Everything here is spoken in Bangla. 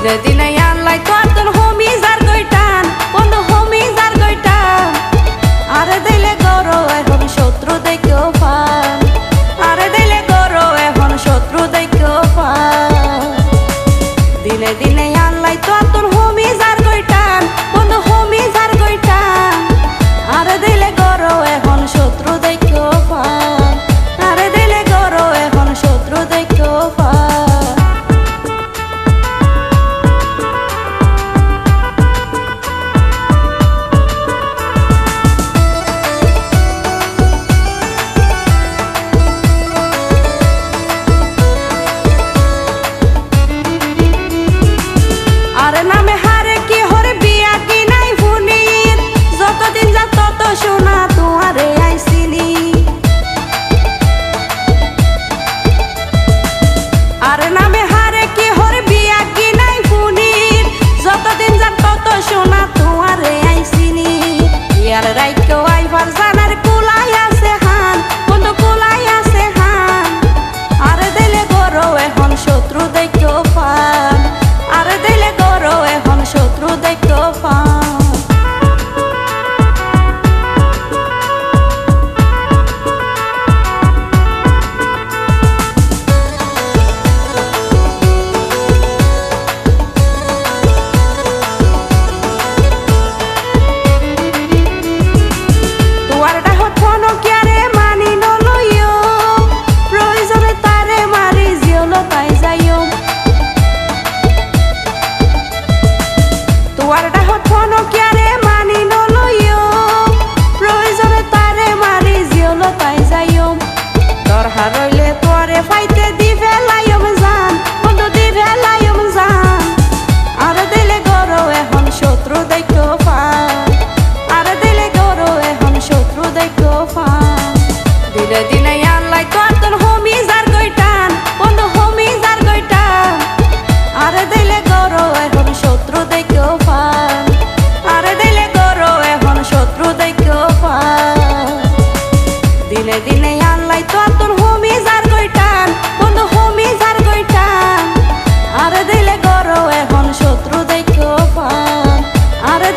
দিনে দিনে আনলাই তোর হোমি যার গইটান বন্ধু হোমি যার গইটান আরে দিলে গরো এখন শত্রু দেখো পান আরে দিলে গরো এখন শত্রু দেখো পান দিনে দিনে আনলাই তোর হোমি যার গইটান বন্ধু হোমি যার গইটান আরে দিলে গরো এখন শত্রু দেখো পান আরে দিলে গরো এখন শত্রু দেখো পান আরে নামে হারে কি হরে বিয়া কি নাই ভুনির যতদিন যা তত শোনা তোমারে আইসিনি আরে নামে হারে কি হরে বিয়া কি নাই ভুনির যতদিন যা তত শোনা তোমারে আইসিনি ইয়ার রাইকো আইবার জানার কুলাই আছে হান বন্ধু কুলাই আছে হান আরে দিলে গরো এখন শত্রু দেখো পান আরে দিলে গরো এখন শত্রু দেখো পান তোয়ারটা হতন ক্যারে মানি নলইও প্রয়োজনে তারে মারি জিওলো তাই যাইও তোয়ারটা হতন ক্যারে মানি নলইও প্রয়োজনে তারে মারি জিওলো তাই যাইও দরকার রইলে তোরে ফাইতে দি ফেলাইম জান বন্ধু দি ফেলাইম জান আরে দিলে গরো এখন শত্রু দেখো পান আরে দিলে গরো এখন শত্রু দেখো পান দিনে দিনে আনলাই তোর হোমি যার গইটান বন্ধু হোমি যার গইটান আরে দিলে গরো এখন শত্রু দেখো পান আরে দিলে গরো এখন শত্রু দেখো পান দিনে দিনে আনলাই তোর হোমি যার গইটান বন্ধু হোমি যার গইটান আরে দিলে গরো এখন শত্রু দেখো পান আরে